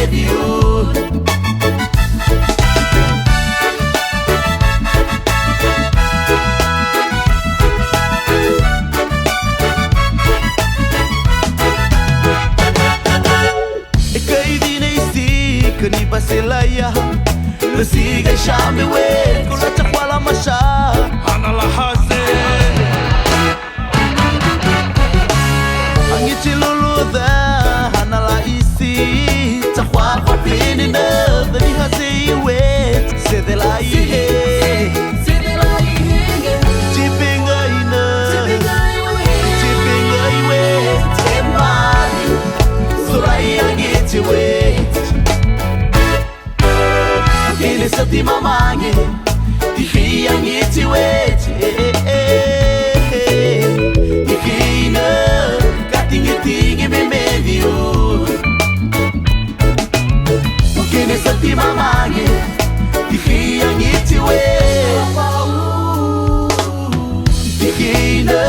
medio. E caí nem si que ni baselaya. Siga chame we kula chakwala masha ana la hase angithi luluda ana la isi chakwa kopini na the hase we se de la ihe chipinga iwe temani surai angithi we ele sa ti mamangi ti hiangithi wethu ikina katingetinge memedio ele sa ti mamangi ti hiangithi wethu ikina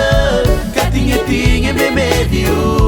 katingetinge memedio.